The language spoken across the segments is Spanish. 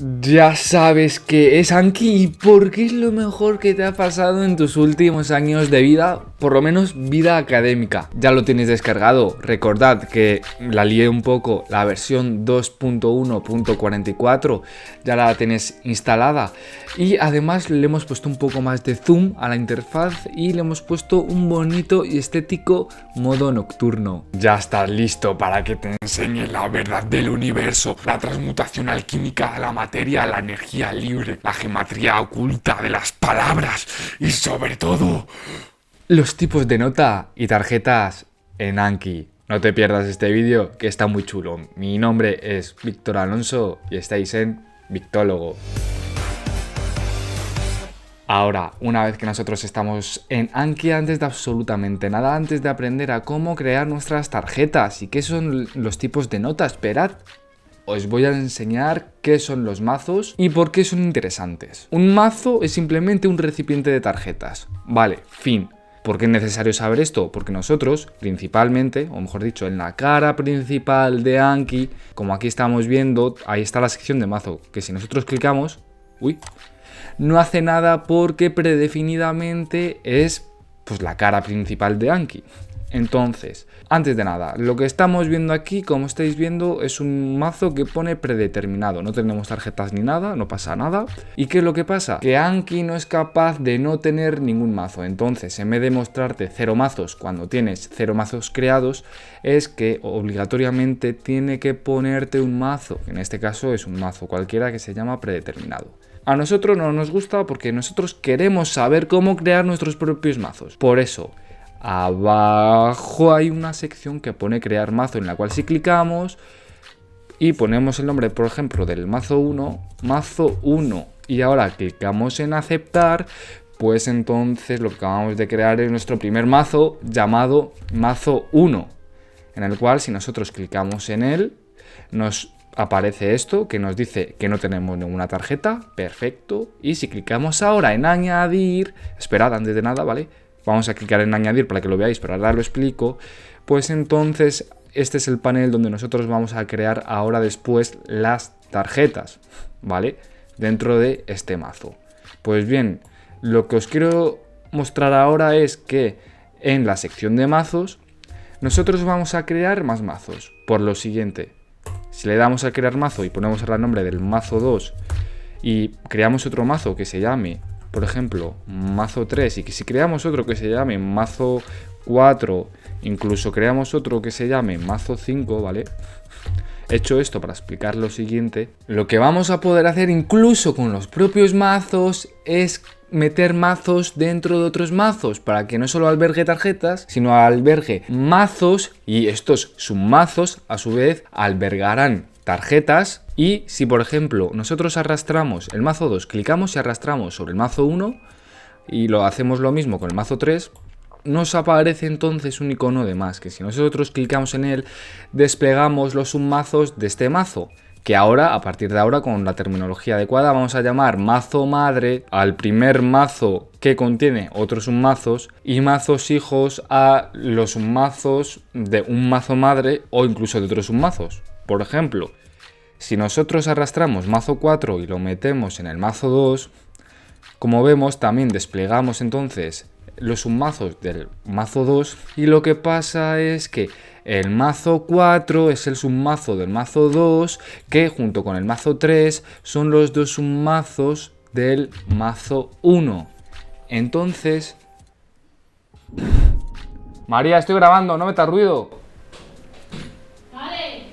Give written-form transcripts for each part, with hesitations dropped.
Ya sabes que es Anki y por qué es lo mejor que te ha pasado en tus últimos años de vida, por lo menos vida académica. Ya lo tienes descargado. Recordad que la lié un poco, la versión 2.1.44 ya la tienes instalada y además le hemos puesto un poco más de zoom a la interfaz y le hemos puesto un bonito y estético modo nocturno. Ya estás listo para que te enseñe la verdad del universo, la transmutación alquímica de la materia, la energía libre, la geometría oculta de las palabras y sobre todo los tipos de nota y tarjetas en Anki. No te pierdas este vídeo que está muy chulo. Mi nombre es Víctor Alonso y estáis en Victólogo. Ahora, una vez que nosotros estamos en Anki, antes de absolutamente nada, antes de aprender a cómo crear nuestras tarjetas y qué son los tipos de nota, esperad, os voy a enseñar qué son los mazos y por qué son interesantes. Un mazo es simplemente un recipiente de tarjetas. Vale, fin. ¿Por qué es necesario saber esto? Porque nosotros, principalmente, o mejor dicho, en la cara principal de Anki, como aquí estamos viendo, ahí está la sección de mazo, que si nosotros clicamos, no hace nada porque predefinidamente es pues la cara principal de Anki. Entonces, antes de nada, lo que estamos viendo aquí, como estáis viendo, es un mazo que pone predeterminado. No tenemos tarjetas ni nada, no pasa nada. ¿Y qué es lo que pasa? Que Anki no es capaz de no tener ningún mazo. Entonces, en vez de mostrarte 0 mazos cuando tienes 0 mazos creados, es que obligatoriamente tiene que ponerte un mazo. En este caso es un mazo cualquiera que se llama predeterminado. A nosotros no nos gusta porque nosotros queremos saber cómo crear nuestros propios mazos. Por eso, abajo hay una sección que pone crear mazo, en la cual si clicamos y ponemos el nombre, por ejemplo, del mazo 1, y ahora clicamos en aceptar, pues entonces lo que acabamos de crear es nuestro primer mazo llamado mazo 1, en el cual si nosotros clicamos en él, nos aparece esto que nos dice que no tenemos ninguna tarjeta, perfecto, y si clicamos ahora en añadir, esperad antes de nada, ¿vale? Vamos a clicar en añadir para que lo veáis, pero ahora lo explico, pues entonces este es el panel donde nosotros vamos a crear ahora después las tarjetas, ¿vale? Dentro de este mazo. Pues bien, lo que os quiero mostrar ahora es que en la sección de mazos nosotros vamos a crear más mazos, por lo siguiente. Si le damos a crear mazo y ponemos el nombre del mazo 2 y creamos otro mazo que se llame, por ejemplo, mazo 3, y que si creamos otro que se llame mazo 4, incluso creamos otro que se llame mazo 5, ¿vale? Hecho esto para explicar lo siguiente, lo que vamos a poder hacer incluso con los propios mazos es meter mazos dentro de otros mazos para que no solo albergue tarjetas, sino albergue mazos, y estos submazos a su vez albergarán tarjetas. Y si por ejemplo nosotros arrastramos el mazo 2, clicamos y arrastramos sobre el mazo 1 y lo hacemos lo mismo con el mazo 3, nos aparece entonces un icono de más, que si nosotros clicamos en él desplegamos los submazos de este mazo, que ahora, a partir de ahora, con la terminología adecuada, vamos a llamar mazo madre al primer mazo que contiene otros submazos y mazos hijos a los submazos de un mazo madre o incluso de otros submazos. Por ejemplo, si nosotros arrastramos mazo 4 y lo metemos en el mazo 2, como vemos, también desplegamos entonces los submazos del mazo 2 y lo que pasa es que el mazo 4 es el submazo del mazo 2 que junto con el mazo 3 son los dos submazos del mazo 1. Entonces... María, estoy grabando, no metas ruido. Vale.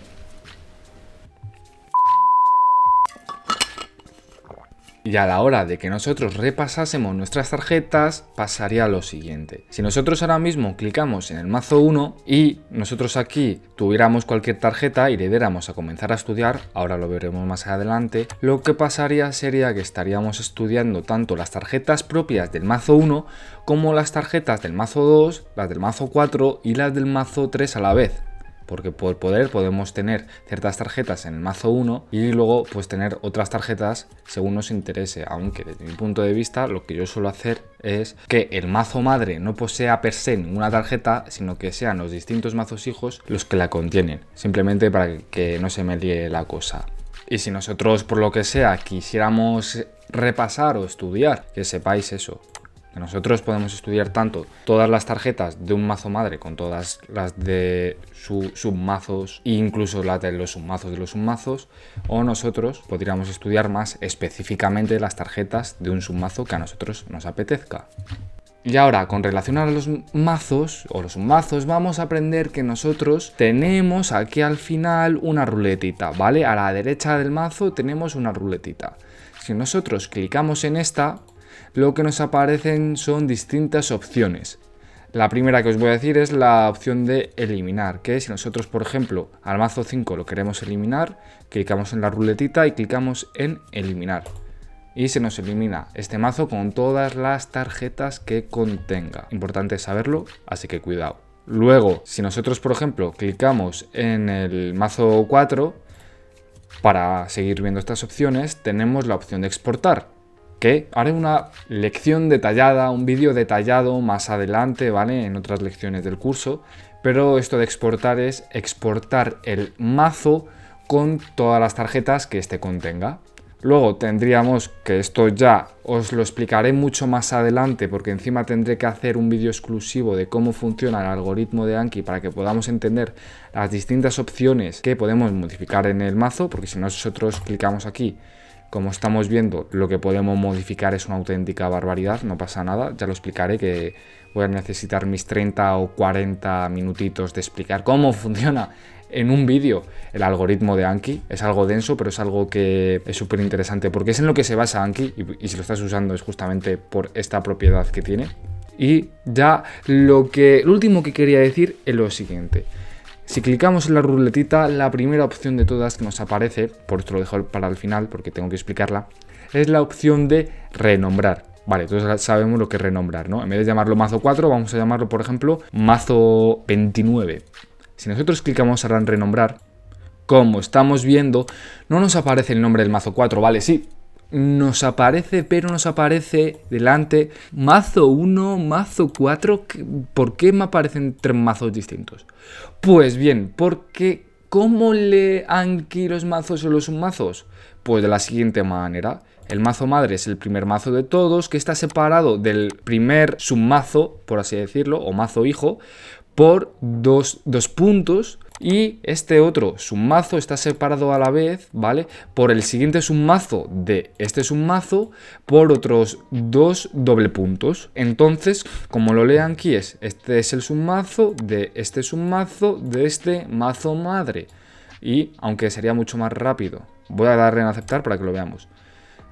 Y a la hora de que nosotros repasásemos nuestras tarjetas, pasaría lo siguiente. Si nosotros ahora mismo clicamos en el mazo 1 y nosotros aquí tuviéramos cualquier tarjeta y le diéramos a comenzar a estudiar, ahora lo veremos más adelante, lo que pasaría sería que estaríamos estudiando tanto las tarjetas propias del mazo 1 como las tarjetas del mazo 2, las del mazo 4 y las del mazo 3 a la vez. Porque por poder podemos tener ciertas tarjetas en el mazo 1 y luego pues tener otras tarjetas según nos interese, aunque desde mi punto de vista lo que yo suelo hacer es que el mazo madre no posea per se ninguna tarjeta, sino que sean los distintos mazos hijos los que la contienen, simplemente para que no se me líe la cosa. Y si nosotros, por lo que sea, quisiéramos repasar o estudiar, que sepáis eso, que nosotros podemos estudiar tanto todas las tarjetas de un mazo madre con todas las de sus submazos e incluso las de los submazos, o nosotros podríamos estudiar más específicamente las tarjetas de un submazo que a nosotros nos apetezca. Y ahora, con relación a los mazos o los submazos, vamos a aprender que nosotros tenemos aquí al final una ruletita, ¿vale? A la derecha del mazo tenemos una ruletita. Si nosotros clicamos en esta, lo que nos aparecen son distintas opciones. La primera que os voy a decir es la opción de eliminar, que si nosotros, por ejemplo, al mazo 5 lo queremos eliminar, clicamos en la ruletita y clicamos en eliminar. Y se nos elimina este mazo con todas las tarjetas que contenga. Importante saberlo, así que cuidado. Luego, si nosotros, por ejemplo, clicamos en el mazo 4, para seguir viendo estas opciones, tenemos la opción de exportar, que haré una lección detallada, un vídeo detallado más adelante, ¿vale? En otras lecciones del curso. Pero esto de exportar es exportar el mazo con todas las tarjetas que este contenga. Luego tendríamos, que esto ya os lo explicaré mucho más adelante, porque encima tendré que hacer un vídeo exclusivo de cómo funciona el algoritmo de Anki para que podamos entender las distintas opciones que podemos modificar en el mazo, porque si nosotros clicamos aquí, como estamos viendo, lo que podemos modificar es una auténtica barbaridad, no pasa nada, ya lo explicaré, que voy a necesitar mis 30 o 40 minutitos de explicar cómo funciona en un vídeo el algoritmo de Anki. Es algo denso, pero es algo que es súper interesante porque es en lo que se basa Anki, y si lo estás usando es justamente por esta propiedad que tiene. Y ya lo último que quería decir es lo siguiente. Si clicamos en la ruletita, la primera opción de todas que nos aparece, por esto lo dejo para el final porque tengo que explicarla, es la opción de renombrar. Vale, entonces sabemos lo que es renombrar, ¿no? En vez de llamarlo mazo 4, vamos a llamarlo, por ejemplo, mazo 29. Si nosotros clicamos ahora en renombrar, como estamos viendo, no nos aparece el nombre del mazo 4, ¿vale? Sí, nos aparece, pero nos aparece delante mazo 1, mazo 4. ¿Por qué me aparecen 3 mazos distintos? Pues bien, porque ¿cómo lee Anki los mazos o los submazos? Pues de la siguiente manera. El mazo madre es el primer mazo de todos, que está separado del primer submazo, por así decirlo, o mazo hijo, por dos puntos, y este otro submazo está separado a la vez, ¿vale? Por el siguiente submazo de este submazo por otros 2 doble puntos. Entonces, como lo lean aquí, este es el submazo de este submazo de este mazo madre. Y aunque sería mucho más rápido, voy a darle en aceptar para que lo veamos.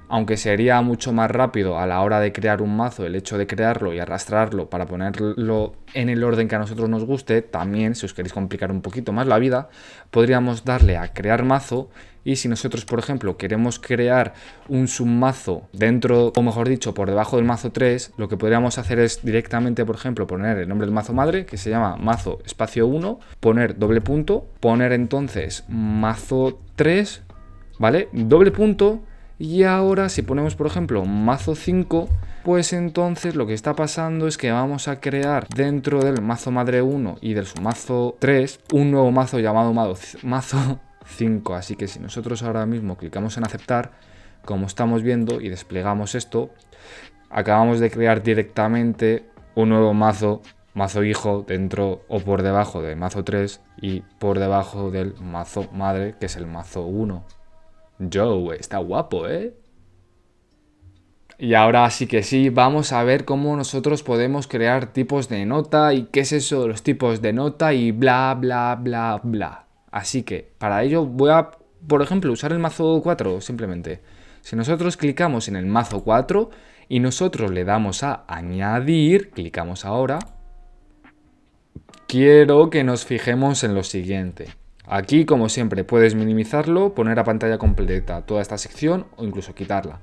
Aunque sería mucho más rápido a la hora de crear un mazo, el hecho de crearlo y arrastrarlo para ponerlo en el orden que a nosotros nos guste, también, si os queréis complicar un poquito más la vida, podríamos darle a crear mazo. Y si nosotros, por ejemplo, queremos crear un submazo dentro, o mejor dicho, por debajo del mazo 3, lo que podríamos hacer es directamente, por ejemplo, poner el nombre del mazo madre, que se llama mazo espacio 1, poner doble punto, poner entonces mazo 3, ¿vale? Doble punto. Y ahora si ponemos, por ejemplo, mazo 5, pues entonces lo que está pasando es que vamos a crear dentro del mazo madre 1 y del submazo 3 un nuevo mazo llamado mazo 5. Así que si nosotros ahora mismo clicamos en aceptar, como estamos viendo, y desplegamos esto, acabamos de crear directamente un nuevo mazo hijo dentro o por debajo del mazo 3 y por debajo del mazo madre, que es el mazo 1. Joe, está guapo, ¿eh? Y ahora sí que sí, vamos a ver cómo nosotros podemos crear tipos de nota y qué es eso de los tipos de nota y bla, bla, bla, bla. Así que para ello voy a, por ejemplo, usar el mazo 4 simplemente. Si nosotros clicamos en el mazo 4 y nosotros le damos a añadir, clicamos ahora, quiero que nos fijemos en lo siguiente. Aquí, como siempre, puedes minimizarlo, poner a pantalla completa toda esta sección o incluso quitarla.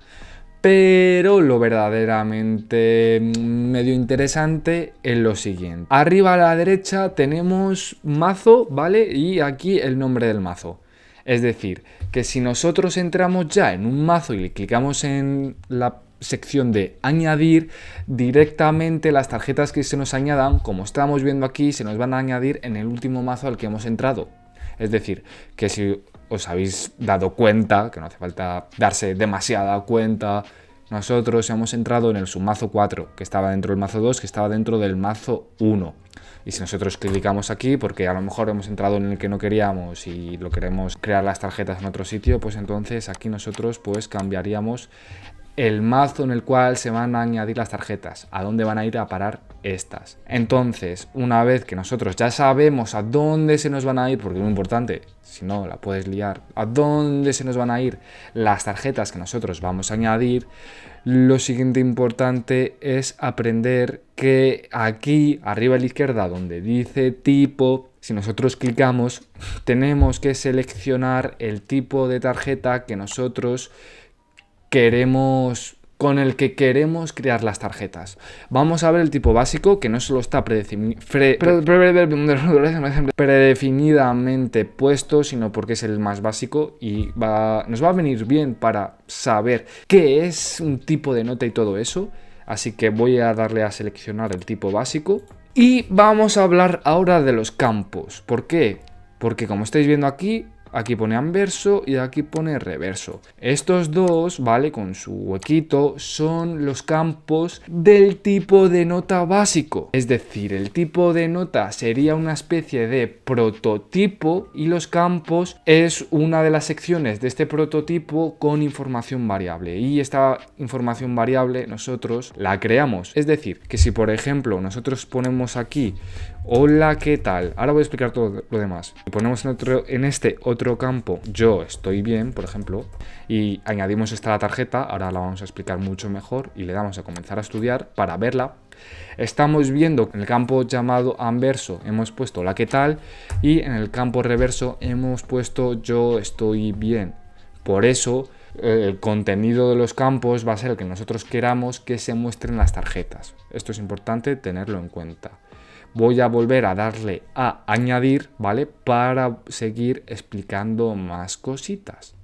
Pero lo verdaderamente medio interesante es lo siguiente. Arriba a la derecha tenemos mazo, ¿vale? Y aquí el nombre del mazo. Es decir, que si nosotros entramos ya en un mazo y le clicamos en la sección de añadir, directamente las tarjetas que se nos añadan, como estamos viendo aquí, se nos van a añadir en el último mazo al que hemos entrado. Es decir, que si os habéis dado cuenta, que no hace falta darse demasiada cuenta, nosotros hemos entrado en el submazo 4, que estaba dentro del mazo 2, que estaba dentro del mazo 1. Y si nosotros clicamos aquí, porque a lo mejor hemos entrado en el que no queríamos y lo queremos crear las tarjetas en otro sitio, pues entonces aquí nosotros pues cambiaríamos el mazo en el cual se van a añadir las tarjetas, a dónde van a ir a parar estas. Entonces, una vez que nosotros ya sabemos a dónde se nos van a ir, porque es muy importante, si no la puedes liar, a dónde se nos van a ir las tarjetas que nosotros vamos a añadir, lo siguiente importante es aprender que aquí, arriba a la izquierda, donde dice tipo, si nosotros clicamos, tenemos que seleccionar el tipo de tarjeta que nosotros con el que queremos crear las tarjetas. Vamos a ver el tipo básico, que no solo está predefinidamente puesto, sino porque es el más básico y nos va a venir bien para saber qué es un tipo de nota y todo eso. Así que voy a darle a seleccionar el tipo básico. Y vamos a hablar ahora de los campos. ¿Por qué? Porque como estáis viendo aquí pone anverso y aquí pone reverso. Estos dos, ¿vale? Con su huequito, son los campos del tipo de nota básico. Es decir, el tipo de nota sería una especie de prototipo y los campos es una de las secciones de este prototipo con información variable. Y esta información variable nosotros la creamos. Es decir, que si por ejemplo nosotros ponemos aquí hola, ¿qué tal? Ahora voy a explicar todo lo demás. Ponemos en este otro campo yo estoy bien, por ejemplo, y añadimos esta a la tarjeta. Ahora la vamos a explicar mucho mejor y le damos a comenzar a estudiar para verla. Estamos viendo que en el campo llamado anverso hemos puesto hola, ¿qué tal? Y en el campo reverso hemos puesto yo estoy bien. Por eso el contenido de los campos va a ser el que nosotros queramos que se muestren las tarjetas. Esto es importante tenerlo en cuenta. Voy a volver a darle a añadir, ¿vale? Para seguir explicando más cositas.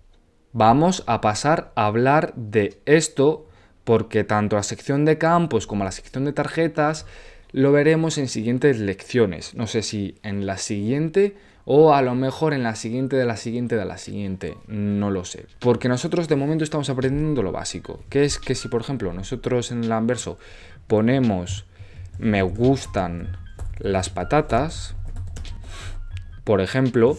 Vamos a pasar a hablar de esto porque tanto la sección de campos como la sección de tarjetas lo veremos en siguientes lecciones. No sé si en la siguiente o a lo mejor en la siguiente de la siguiente de la siguiente. No lo sé. Porque nosotros de momento estamos aprendiendo lo básico. Que es que si por ejemplo nosotros en el anverso ponemos me gustan las patatas, por ejemplo,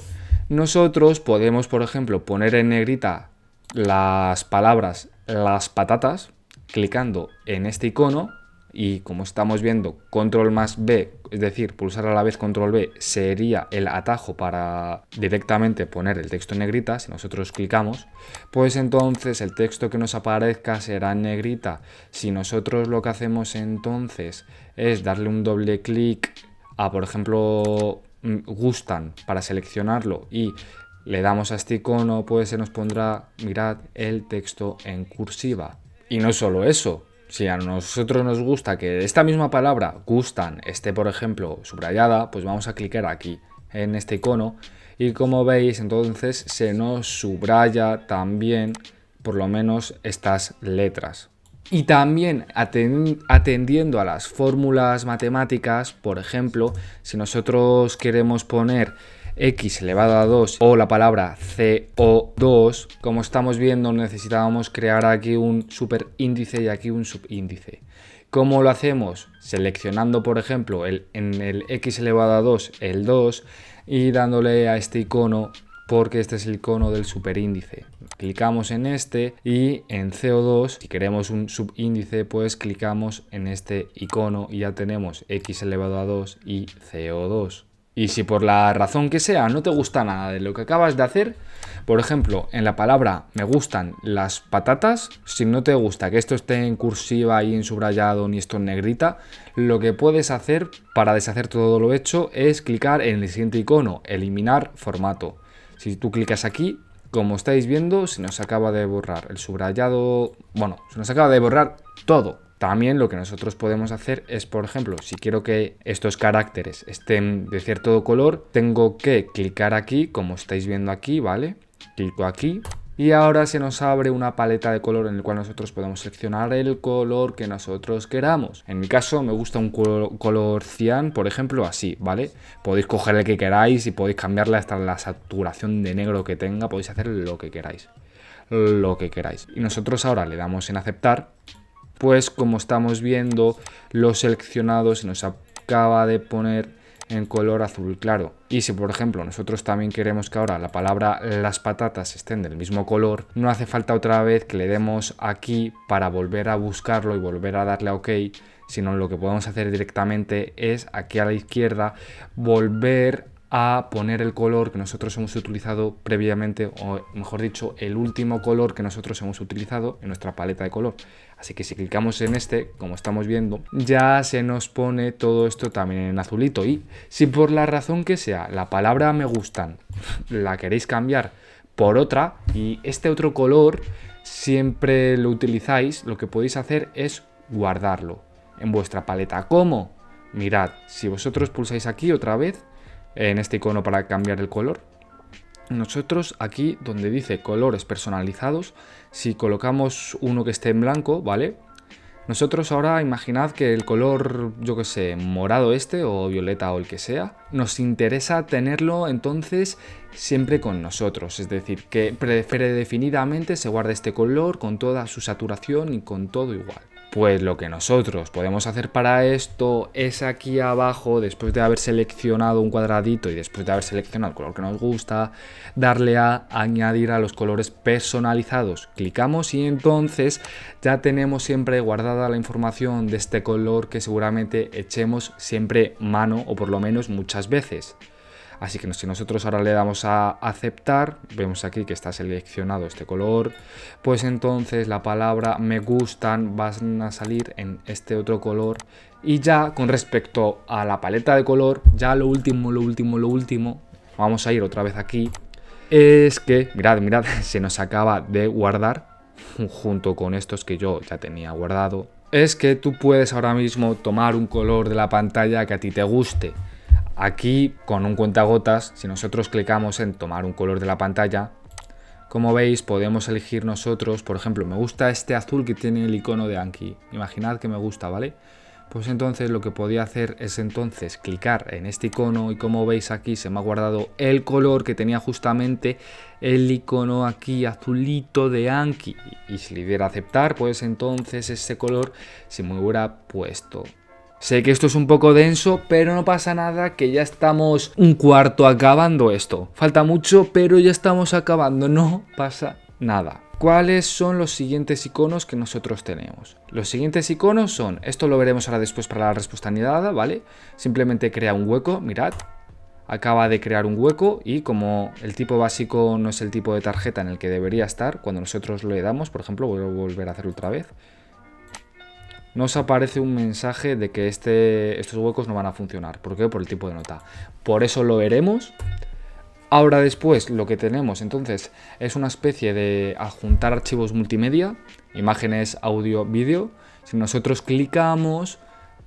nosotros podemos, por ejemplo, poner en negrita las palabras las patatas, clicando en este icono y como estamos viendo, control más B, es decir, pulsar a la vez control B sería el atajo para directamente poner el texto en negrita. Si nosotros clicamos, pues entonces el texto que nos aparezca será en negrita. Si nosotros lo que hacemos entonces es darle un doble clic a, por ejemplo, gustan para seleccionarlo y le damos a este icono, pues se nos pondrá, mirad, el texto en cursiva. Y no solo eso, si a nosotros nos gusta que esta misma palabra, gustan, esté, por ejemplo, subrayada, pues vamos a clicar aquí en este icono y como veis, entonces se nos subraya también por lo menos estas letras. Y también atendiendo a las fórmulas matemáticas, por ejemplo, si nosotros queremos poner x elevado a 2 o la palabra CO2, como estamos viendo necesitábamos crear aquí un superíndice y aquí un subíndice. ¿Cómo lo hacemos? Seleccionando, por ejemplo, en el x elevado a 2 el 2 y dándole a este icono porque este es el icono del superíndice. Clicamos en este y en CO2, si queremos un subíndice, pues clicamos en este icono y ya tenemos x elevado a 2 y CO2. Y si por la razón que sea no te gusta nada de lo que acabas de hacer, por ejemplo, en la palabra me gustan las patatas, si no te gusta que esto esté en cursiva y en subrayado ni esto en negrita, lo que puedes hacer para deshacer todo lo hecho es clicar en el siguiente icono, eliminar formato. Si tú clicas aquí, como estáis viendo, se nos acaba de borrar el subrayado, bueno, se nos acaba de borrar todo. También lo que nosotros podemos hacer es, por ejemplo, si quiero que estos caracteres estén de cierto color, tengo que clicar aquí, como estáis viendo aquí, ¿vale? Clico aquí Y ahora se nos abre una paleta de color en el cual nosotros podemos seleccionar el color que nosotros queramos. En mi caso me gusta un color cian, por ejemplo, así, ¿vale? Podéis coger el que queráis y podéis cambiarle hasta la saturación de negro que tenga, podéis hacer lo que queráis. Lo que queráis. Y nosotros ahora le damos en aceptar, pues como estamos viendo, lo seleccionado se nos acaba de poner en color azul claro. Y si por ejemplo nosotros también queremos que ahora la palabra las patatas estén del mismo color, no hace falta otra vez que le demos aquí para volver a buscarlo y volver a darle a OK, sino lo que podemos hacer directamente es aquí a la izquierda volver a poner el color que nosotros hemos utilizado previamente, o mejor dicho, el último color que nosotros hemos utilizado en nuestra paleta de color. Así que si clicamos en este, como estamos viendo, ya se nos pone todo esto también en azulito. Y si por la razón que sea la palabra me gustan la queréis cambiar por otra y este otro color siempre lo utilizáis, lo que podéis hacer es guardarlo en vuestra paleta. ¿Cómo? Mirad, si vosotros pulsáis aquí otra vez en este icono para cambiar el color, nosotros aquí donde dice colores personalizados, si colocamos uno que esté en blanco, ¿vale? Nosotros ahora imaginad que el color, yo que sé, morado este o violeta o el que sea, nos interesa tenerlo entonces siempre con nosotros, es decir, que predefinidamente se guarde este color con toda su saturación y con todo igual. Pues lo que nosotros podemos hacer para esto es aquí abajo, después de haber seleccionado un cuadradito y después de haber seleccionado el color que nos gusta, darle a añadir a los colores personalizados. Clicamos y entonces ya tenemos siempre guardada la información de este color que seguramente echemos siempre mano o por lo menos muchas veces. Así que si nosotros ahora le damos a aceptar, vemos aquí que está seleccionado este color, pues entonces la palabra me gustan van a salir en este otro color. Y ya con respecto a la paleta de color, ya lo último, vamos a ir otra vez aquí, es que, mirad, se nos acaba de guardar junto con estos que yo ya tenía guardado. Es que tú puedes ahora mismo tomar un color de la pantalla que a ti te guste. Aquí, con un cuentagotas, si nosotros clicamos en tomar un color de la pantalla, como veis, podemos elegir nosotros, por ejemplo, me gusta este azul que tiene el icono de Anki. Imaginad que me gusta, ¿vale? Pues entonces lo que podía hacer es entonces clicar en este icono y como veis aquí se me ha guardado el color que tenía justamente el icono aquí azulito de Anki. Y si le diera a aceptar, pues entonces ese color se me hubiera puesto. Sé que esto es un poco denso, pero no pasa nada, que ya estamos un cuarto acabando esto. Falta mucho, pero ya estamos acabando, no pasa nada. ¿Cuáles son los siguientes iconos que nosotros tenemos? Los siguientes iconos son, esto lo veremos ahora después para la respuesta anidada, ¿vale? Simplemente crea un hueco, mirad. Acaba de crear un hueco y como el tipo básico no es el tipo de tarjeta en el que debería estar, cuando nosotros le damos, por ejemplo, voy a volver a hacerlo otra vez, nos aparece un mensaje de que estos huecos no van a funcionar. ¿Por qué? Por el tipo de nota. Por eso lo veremos. Ahora después lo que tenemos entonces es una especie de adjuntar archivos multimedia, imágenes, audio, vídeo. Si nosotros clicamos,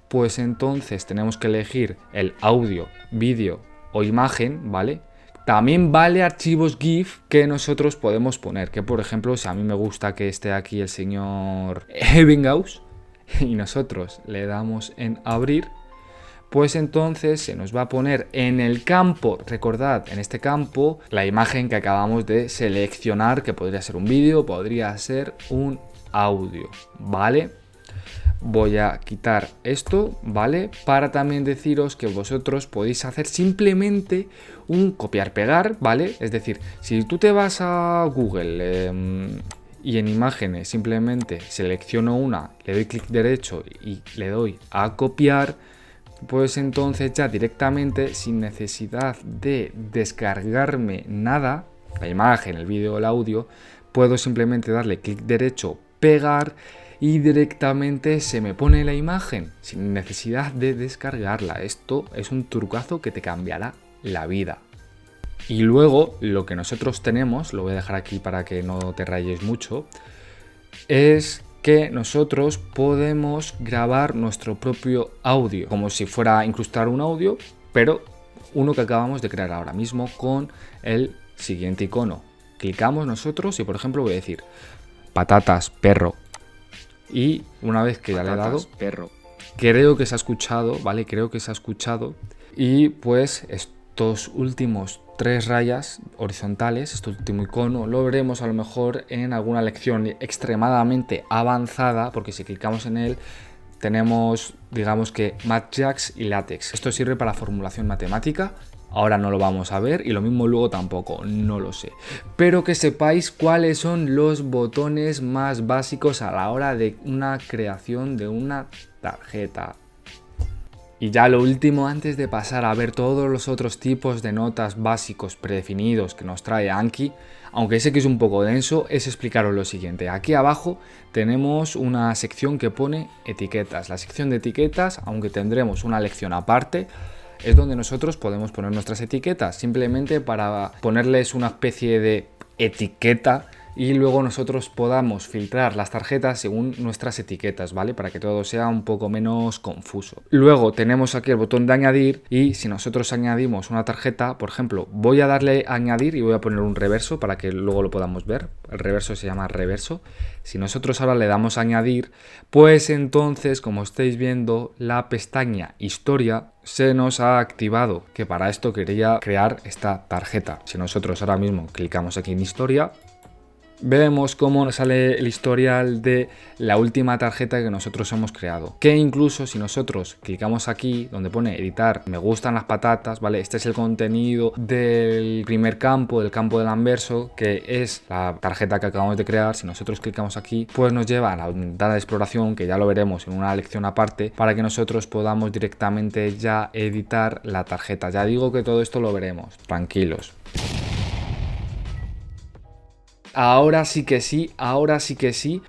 pues entonces tenemos que elegir el audio, vídeo o imagen, ¿vale? También vale archivos GIF que nosotros podemos poner, que por ejemplo si a mí me gusta que esté aquí el señor Ebbinghaus, y nosotros le damos en abrir, pues entonces se nos va a poner en el campo, recordad, en este campo, la imagen que acabamos de seleccionar, que podría ser un vídeo, podría ser un audio, ¿vale? Voy a quitar esto, ¿vale? Para también deciros que vosotros podéis hacer simplemente un copiar-pegar, ¿vale? Es decir, si tú te vas a Google y en imágenes simplemente selecciono una, le doy clic derecho y le doy a copiar, pues entonces ya directamente, sin necesidad de descargarme nada, la imagen, el vídeo o el audio, puedo simplemente darle clic derecho, pegar y directamente se me pone la imagen sin necesidad de descargarla. Esto es un trucazo que te cambiará la vida. Y luego lo que nosotros tenemos, lo voy a dejar aquí para que no te rayes mucho, es que nosotros podemos grabar nuestro propio audio, como si fuera a incrustar un audio, pero uno que acabamos de crear ahora mismo con el siguiente icono, clicamos nosotros y por ejemplo voy a decir patatas, perro. Y una vez que ya le he dado, perro. Creo que se ha escuchado, ¿vale? Creo que se ha escuchado. Y pues estos últimos 3 rayas horizontales, este último icono, lo veremos a lo mejor en alguna lección extremadamente avanzada, porque si clicamos en él tenemos, digamos que MathJax y LaTeX. Esto sirve para formulación matemática. Ahora no lo vamos a ver y lo mismo luego tampoco, no lo sé. Pero que sepáis cuáles son los botones más básicos a la hora de una creación de una tarjeta. Y ya lo último, antes de pasar a ver todos los otros tipos de notas básicos predefinidos que nos trae Anki, aunque sé que es un poco denso, es explicaros lo siguiente. Aquí abajo tenemos una sección que pone etiquetas. La sección de etiquetas, aunque tendremos una lección aparte, es donde nosotros podemos poner nuestras etiquetas, simplemente para ponerles una especie de etiqueta y luego nosotros podamos filtrar las tarjetas según nuestras etiquetas, ¿vale? Para que todo sea un poco menos confuso. Luego tenemos aquí el botón de añadir y si nosotros añadimos una tarjeta, por ejemplo, voy a darle a añadir y voy a poner un reverso para que luego lo podamos ver. El reverso se llama reverso. Si nosotros ahora le damos a añadir, pues entonces, como estáis viendo, la pestaña historia se nos ha activado, que para esto quería crear esta tarjeta. Si nosotros ahora mismo clicamos aquí en historia, vemos cómo nos sale el historial de la última tarjeta que nosotros hemos creado. Que incluso si nosotros clicamos aquí donde pone editar, me gustan las patatas, ¿vale? Este es el contenido del primer campo, del campo del anverso, que es la tarjeta que acabamos de crear. Si nosotros clicamos aquí, pues nos lleva a la ventana de exploración, que ya lo veremos en una lección aparte, para que nosotros podamos directamente ya editar la tarjeta. Ya digo que todo esto lo veremos, tranquilos. Ahora sí que sí,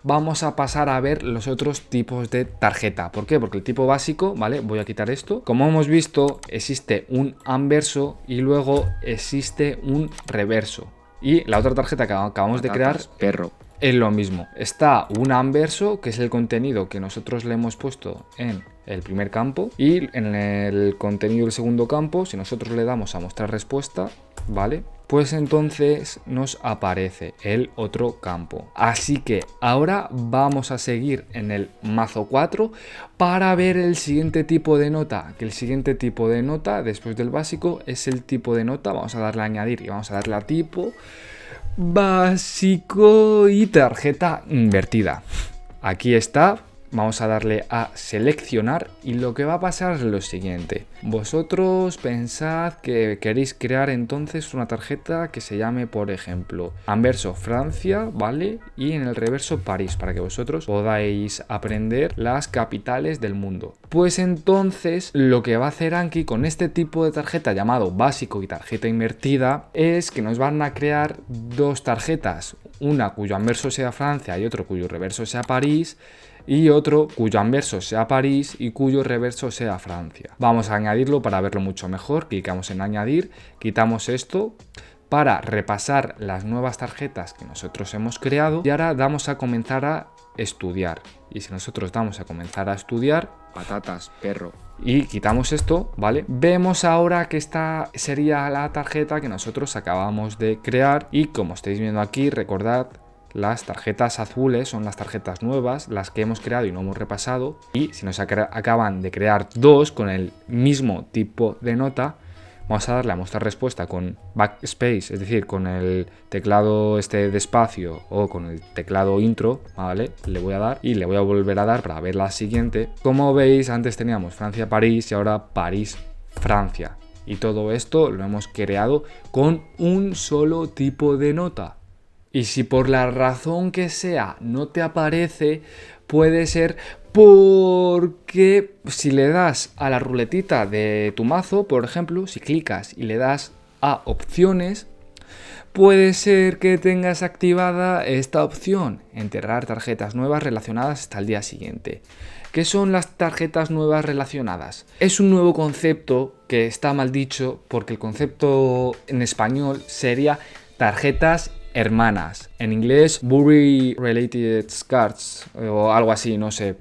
vamos a pasar a ver los otros tipos de tarjeta. ¿Por qué? Porque el tipo básico, ¿vale? Voy a quitar esto. Como hemos visto, existe un anverso y luego existe un reverso. Y la otra tarjeta que acabamos de crear, perro, es lo mismo. Está un anverso, que es el contenido que nosotros le hemos puesto en el primer campo, y en el contenido del segundo campo, si nosotros le damos a mostrar respuesta, ¿vale? Pues entonces nos aparece el otro campo. Así que ahora vamos a seguir en el mazo 4 para ver el siguiente tipo de nota. Que el siguiente tipo de nota, después del básico, es el tipo de nota. Vamos a darle a añadir y vamos a darle a tipo básico y tarjeta invertida. Aquí está. Vamos a darle a seleccionar y lo que va a pasar es lo siguiente. Vosotros pensad que queréis crear entonces una tarjeta que se llame, por ejemplo, anverso Francia, ¿vale? Y en el reverso París, para que vosotros podáis aprender las capitales del mundo. Pues entonces lo que va a hacer Anki con este tipo de tarjeta llamado básico y tarjeta invertida es que nos van a crear dos tarjetas, una cuyo anverso sea Francia y otro cuyo reverso sea París, y otro cuyo anverso sea París y cuyo reverso sea Francia. Vamos a añadirlo para verlo mucho mejor. Clicamos en añadir, quitamos esto para repasar las nuevas tarjetas que nosotros hemos creado y ahora damos a comenzar a estudiar. Y si nosotros damos a comenzar a estudiar, patatas, perro, y quitamos esto, ¿vale? Vemos ahora que esta sería la tarjeta que nosotros acabamos de crear y como estáis viendo aquí, recordad, las tarjetas azules son las tarjetas nuevas, las que hemos creado y no hemos repasado. Y si nos acaban de crear dos con el mismo tipo de nota, vamos a darle a mostrar respuesta con backspace, es decir, con el teclado de espacio o con el teclado intro, ¿vale? Le voy a dar y le voy a volver a dar para ver la siguiente. Como veis, antes teníamos Francia-París y ahora París-Francia. Y todo esto lo hemos creado con un solo tipo de nota. Y si por la razón que sea no te aparece, puede ser porque si le das a la ruletita de tu mazo, por ejemplo, si clicas y le das a opciones, puede ser que tengas activada esta opción, enterrar tarjetas nuevas relacionadas hasta el día siguiente. ¿Qué son las tarjetas nuevas relacionadas? Es un nuevo concepto que está mal dicho porque el concepto en español sería tarjetas hermanas. En inglés, Bury Related Cards o algo así, no sé.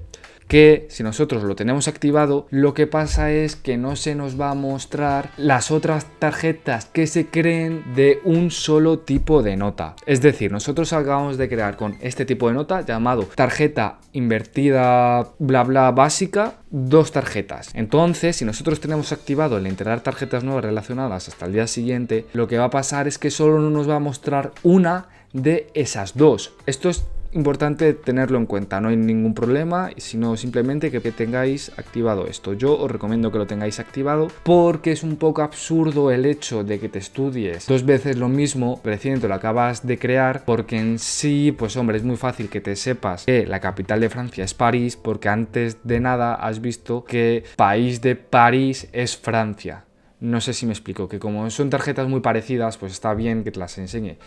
que si nosotros lo tenemos activado, lo que pasa es que no se nos va a mostrar las otras tarjetas que se creen de un solo tipo de nota. Es decir, nosotros acabamos de crear con este tipo de nota llamado tarjeta invertida bla bla básica, 2 tarjetas. Entonces, si nosotros tenemos activado el integrar tarjetas nuevas relacionadas hasta el día siguiente, lo que va a pasar es que solo nos va a mostrar una de esas 2. Esto es importante tenerlo en cuenta, no hay ningún problema, sino simplemente que tengáis activado esto. Yo os recomiendo que lo tengáis activado porque es un poco absurdo el hecho de que te estudies 2 veces lo mismo recién te lo acabas de crear, porque en sí, pues hombre, es muy fácil que te sepas que la capital de Francia es París, porque antes de nada has visto que país de París es Francia. No sé si me explico, que como son tarjetas muy parecidas, pues está bien que te las enseñe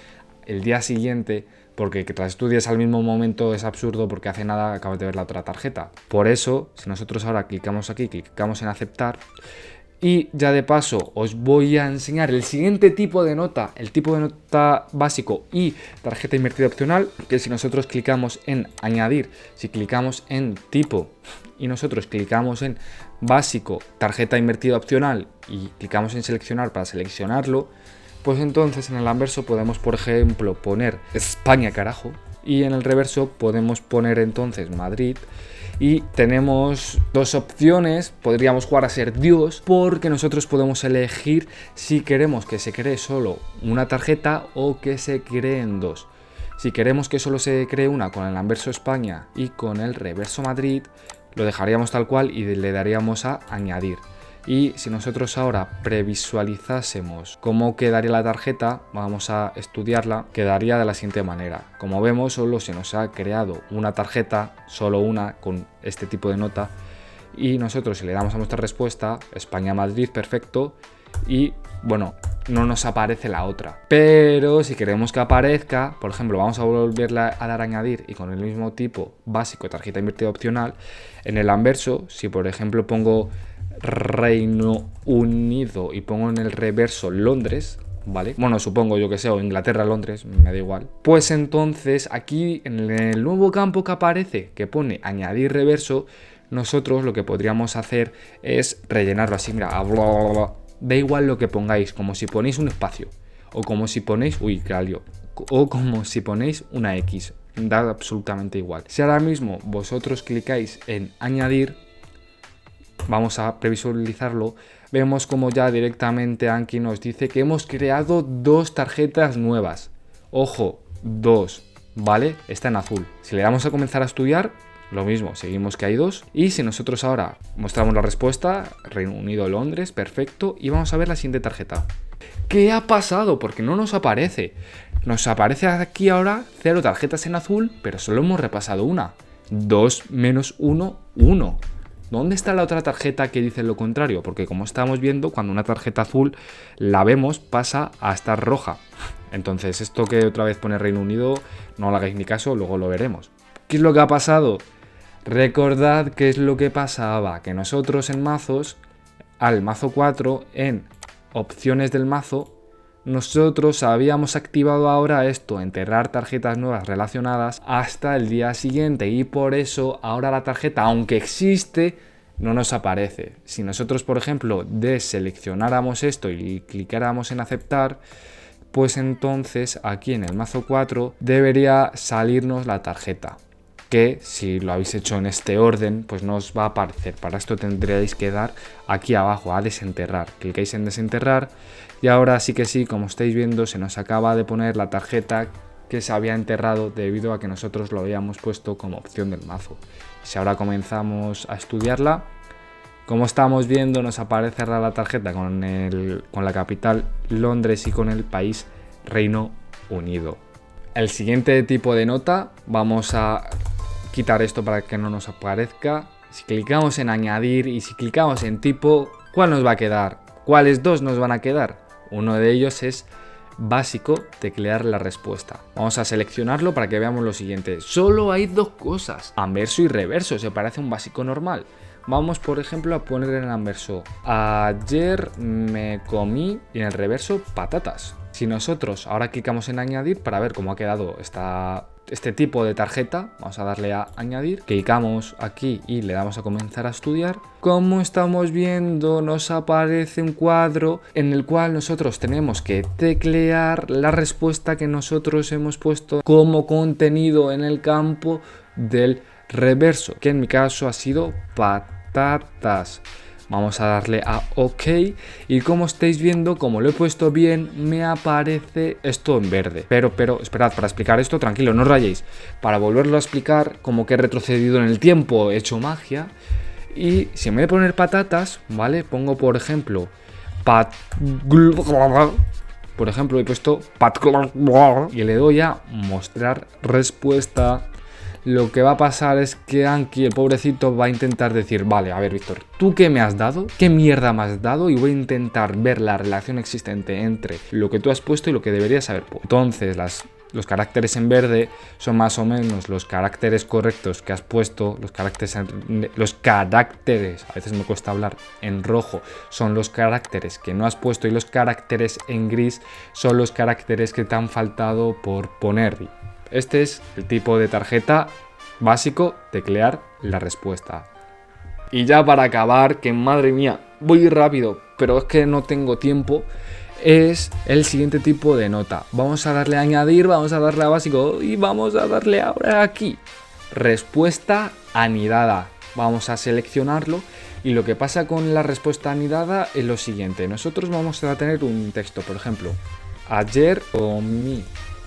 el día siguiente, porque que te las estudies al mismo momento es absurdo, porque hace nada acabas de ver la otra tarjeta. Por eso, si nosotros ahora clicamos aquí, clicamos en aceptar, y ya de paso os voy a enseñar el siguiente tipo de nota, el tipo de nota básico y tarjeta invertida opcional, que si nosotros clicamos en añadir, si clicamos en tipo y nosotros clicamos en básico, tarjeta invertida opcional y clicamos en seleccionar para seleccionarlo, pues entonces en el anverso podemos, por ejemplo, poner España, carajo, y en el reverso podemos poner entonces Madrid. Y tenemos 2 opciones, podríamos jugar a ser Dios, porque nosotros podemos elegir si queremos que se cree solo una tarjeta o que se creen 2. Si queremos que solo se cree una con el anverso España y con el reverso Madrid, lo dejaríamos tal cual y le daríamos a añadir. Y si nosotros ahora previsualizásemos cómo quedaría la tarjeta, vamos a estudiarla, quedaría de la siguiente manera. Como vemos, solo se nos ha creado una tarjeta, solo una, con este tipo de nota. Y nosotros, si le damos a nuestra respuesta, España-Madrid, perfecto. Y bueno, no nos aparece la otra. Pero si queremos que aparezca, por ejemplo, vamos a volverle a dar a añadir y con el mismo tipo básico, tarjeta invertida opcional, en el anverso, si por ejemplo pongo Reino Unido y pongo en el reverso Londres, ¿vale? Bueno, supongo yo que sea, o Inglaterra, Londres, me da igual. Pues entonces aquí en el nuevo campo que aparece, que pone añadir reverso, nosotros lo que podríamos hacer es rellenarlo así, mira, bla, bla, bla. Da igual lo que pongáis, como si ponéis un espacio, o como si ponéis, uy, calio, o como si ponéis una X, da absolutamente igual. Si ahora mismo vosotros clicáis en añadir, vamos a previsualizarlo, vemos como ya directamente Anki nos dice que hemos creado 2 tarjetas nuevas. Ojo, 2, ¿vale? Está en azul. Si le damos a comenzar a estudiar, lo mismo, seguimos que hay 2. Y si nosotros ahora mostramos la respuesta, Reino Unido, Londres, perfecto, y vamos a ver la siguiente tarjeta. ¿Qué ha pasado? Porque no nos aparece. Nos aparece aquí ahora 0 tarjetas en azul, pero solo hemos repasado una. 2 menos 1, 1. ¿Dónde está la otra tarjeta que dice lo contrario? Porque como estamos viendo, cuando una tarjeta azul la vemos, pasa a estar roja. Entonces, esto que otra vez pone Reino Unido, no le hagáis ni caso, luego lo veremos. ¿Qué es lo que ha pasado? Recordad qué es lo que pasaba, que nosotros en mazos, al mazo 4, en opciones del mazo, nosotros habíamos activado ahora esto, enterrar tarjetas nuevas relacionadas hasta el día siguiente, y por eso ahora la tarjeta, aunque existe, no nos aparece. Si nosotros, por ejemplo, deseleccionáramos esto y clicáramos en aceptar, pues entonces aquí en el mazo 4 debería salirnos la tarjeta, que si lo habéis hecho en este orden, pues no os va a aparecer. Para esto tendríais que dar aquí abajo a desenterrar. Clicáis en desenterrar y ahora sí que sí, como estáis viendo, se nos acaba de poner la tarjeta que se había enterrado debido a que nosotros lo habíamos puesto como opción del mazo. Si ahora comenzamos a estudiarla, como estamos viendo, nos aparece ahora la tarjeta con la capital Londres y con el país Reino Unido. El siguiente tipo de nota, vamos a quitar esto para que no nos aparezca. Si clicamos en añadir y si clicamos en tipo, ¿cuál nos va a quedar? ¿Cuáles 2 nos van a quedar? Uno de ellos es básico, teclear la respuesta. Vamos a seleccionarlo para que veamos lo siguiente. Solo hay 2 cosas, anverso y reverso, se parece a un básico normal. Vamos, por ejemplo, a poner en el anverso: ayer me comí, y en el reverso, patatas. Si nosotros ahora clicamos en añadir para ver cómo ha quedado esta este tipo de tarjeta, vamos a darle a añadir, clicamos aquí y le damos a comenzar a estudiar. Como estamos viendo, nos aparece un cuadro en el cual nosotros tenemos que teclear la respuesta que nosotros hemos puesto como contenido en el campo del reverso, que en mi caso ha sido patatas. Vamos a darle a OK y como estáis viendo, como lo he puesto bien, me aparece esto en verde. Pero esperad, para explicar esto, tranquilo, no os rayéis. Para volverlo a explicar, como que he retrocedido en el tiempo, he hecho magia. Y si en vez de poner patatas, ¿vale? Pongo, por ejemplo, por ejemplo, he puesto y le doy a mostrar respuesta. Lo que va a pasar es que Anki, el pobrecito, va a intentar decir, vale, a ver, Víctor, ¿tú qué me has dado? ¿Qué mierda me has dado? Y voy a intentar ver la relación existente entre lo que tú has puesto y lo que deberías haber puesto. Entonces, los caracteres en verde son más o menos los caracteres correctos que has puesto. Los caracteres, a veces me cuesta hablar, en rojo son los caracteres que no has puesto y los caracteres en gris son los caracteres que te han faltado por poner. Este es el tipo de tarjeta básico, teclear la respuesta. Y ya para acabar, que madre mía, voy rápido, pero es que no tengo tiempo, es el siguiente tipo de nota. Vamos a darle a añadir, vamos a darle a básico y vamos a darle ahora aquí. Respuesta anidada. Vamos a seleccionarlo y lo que pasa con la respuesta anidada es lo siguiente. Nosotros vamos a tener un texto, por ejemplo, ayer comí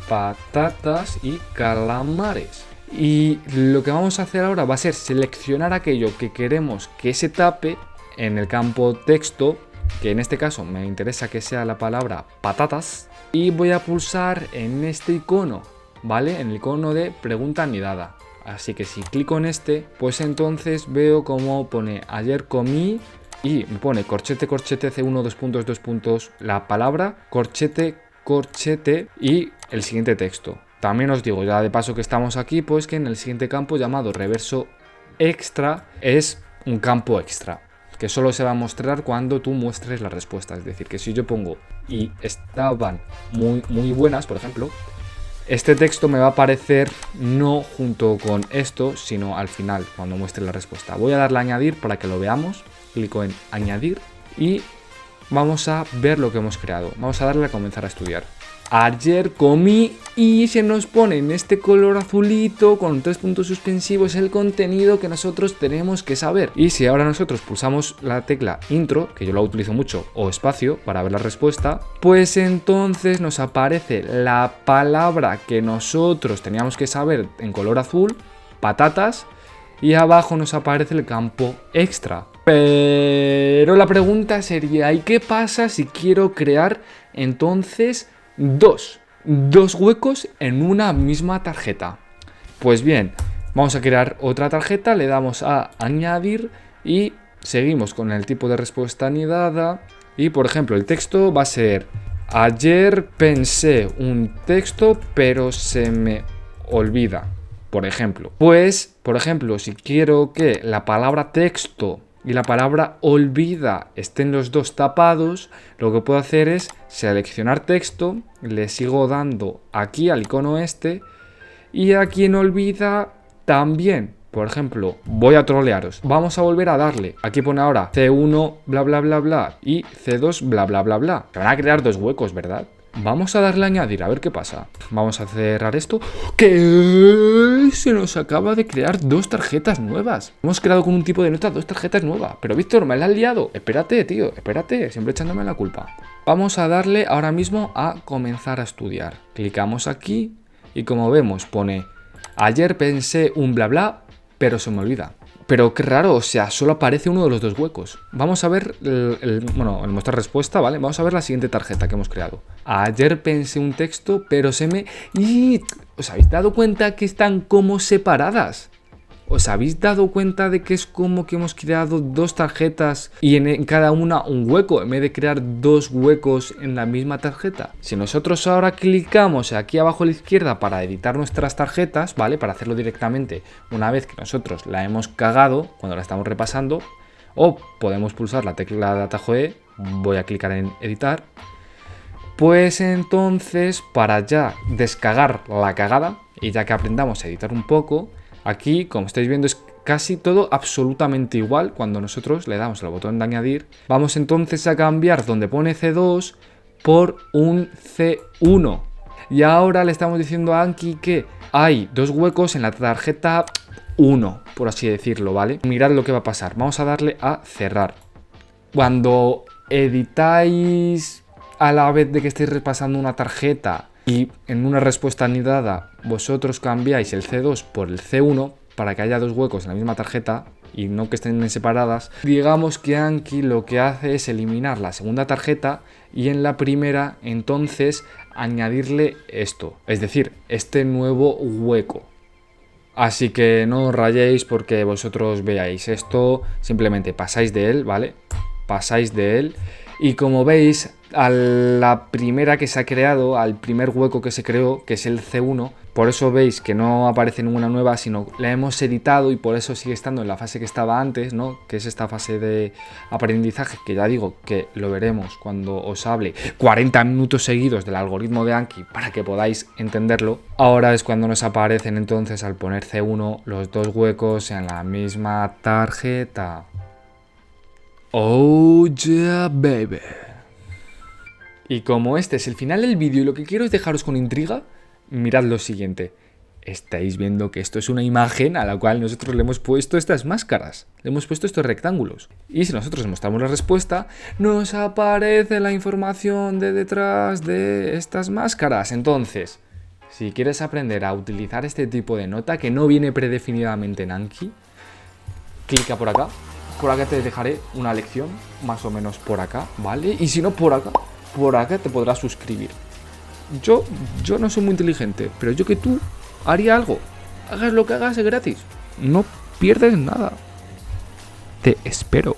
patatas y calamares. Y lo que vamos a hacer ahora va a ser seleccionar aquello que queremos que se tape en el campo texto, que en este caso me interesa que sea la palabra patatas, y voy a pulsar en este icono, ¿vale? En el icono de pregunta anidada. Así que si clico en este, pues entonces veo cómo pone ayer comí y me pone corchete, corchete, C1, dos puntos, la palabra, corchete y el siguiente texto. También os digo, ya de paso que estamos aquí, pues que en el siguiente campo llamado reverso extra es un campo extra, que solo se va a mostrar cuando tú muestres la respuesta. Es decir, que si yo pongo y estaban muy buenas, por ejemplo, este texto me va a aparecer no junto con esto, sino al final, cuando muestre la respuesta. Voy a darle a añadir para que lo veamos. Clico en añadir y vamos a ver lo que hemos creado. Vamos a darle a comenzar a estudiar. Ayer comí y se nos pone en este color azulito con 3 puntos suspensivos el contenido que nosotros tenemos que saber. Y si ahora nosotros pulsamos la tecla intro, que yo la utilizo mucho, o espacio para ver la respuesta, pues entonces nos aparece la palabra que nosotros teníamos que saber en color azul, patatas, y abajo nos aparece el campo extra. Pero la pregunta sería, ¿y qué pasa si quiero crear entonces dos huecos en una misma tarjeta? Pues bien, vamos a crear otra tarjeta, le damos a añadir y seguimos con el tipo de respuesta anidada. Y por ejemplo, el texto va a ser: ayer pensé un texto pero se me olvida. Por ejemplo, si quiero que la palabra texto y la palabra olvida estén los dos tapados, lo que puedo hacer es seleccionar texto, le sigo dando aquí al icono este y aquí en olvida también. Por ejemplo, voy a trolearos. Vamos a volver a darle. Aquí pone ahora C1 bla bla bla bla y C2 bla bla bla bla. Se van a crear dos huecos, ¿verdad? Vamos a darle a añadir, a ver qué pasa. Vamos a cerrar esto. ¿Qué? Se nos acaba de crear dos tarjetas nuevas. Hemos creado con un tipo de nota dos tarjetas nuevas. Pero Víctor, me la has liado. Espérate, tío, espérate, siempre echándome la culpa. Vamos a darle ahora mismo a comenzar a estudiar. Clicamos aquí y como vemos pone: ayer pensé un bla bla, pero se me olvida. Pero qué raro, o sea, solo aparece uno de los dos huecos. Vamos a ver el mostrar respuesta, ¿vale? Vamos a ver la siguiente tarjeta que hemos creado. Ayer pensé un texto, pero se me... ¡Y! ¿Os habéis dado cuenta que están como separadas? ¿Os habéis dado cuenta de que es como que hemos creado dos tarjetas y en cada una un hueco, en vez de crear dos huecos en la misma tarjeta? Si nosotros ahora clicamos aquí abajo a la izquierda para editar nuestras tarjetas, ¿vale? Para hacerlo directamente una vez que nosotros la hemos cagado, cuando la estamos repasando, o podemos pulsar la tecla de atajo E, voy a clicar en editar, Pues entonces, para ya descagar la cagada, y ya que aprendamos a editar un poco, aquí, como estáis viendo, es casi todo absolutamente igual. Cuando nosotros le damos al botón de añadir, vamos entonces a cambiar donde pone C2 por un C1. Y ahora le estamos diciendo a Anki que hay 2 huecos en la tarjeta 1, por así decirlo, ¿vale? Mirad lo que va a pasar. Vamos a darle a cerrar. Cuando editáis a la vez de que estéis repasando una tarjeta y en una respuesta anidada vosotros cambiáis el C2 por el C1 para que haya 2 huecos en la misma tarjeta y no que estén separadas, digamos que Anki lo que hace es eliminar la segunda tarjeta y en la primera entonces añadirle esto, es decir, este nuevo hueco. Así que no os rayéis porque vosotros veáis esto, simplemente pasáis de él, ¿vale? Pasáis de él y como veis, a la primera que se ha creado, al primer hueco que se creó, que es el C1, por eso veis que no aparece ninguna nueva, sino la hemos editado y por eso sigue estando en la fase que estaba antes, ¿no? Que es esta fase de aprendizaje, que ya digo que lo veremos cuando os hable 40 minutos seguidos del algoritmo de Anki para que podáis entenderlo. Ahora es cuando nos aparecen entonces al poner C1 los 2 huecos en la misma tarjeta. Oh yeah, baby. Y como este es el final del vídeo y lo que quiero es dejaros con intriga, mirad lo siguiente. Estáis viendo que esto es una imagen a la cual nosotros le hemos puesto estas máscaras. Le hemos puesto estos rectángulos. Y si nosotros mostramos la respuesta, nos aparece la información de detrás de estas máscaras. Entonces, si quieres aprender a utilizar este tipo de nota que no viene predefinidamente en Anki, clica por acá. Por acá te dejaré una lección, más o menos por acá, ¿vale? Y si no, por acá te podrás suscribir. Yo no soy muy inteligente, pero yo que tú haría algo. Hagas lo que hagas, es gratis. No pierdes nada. Te espero.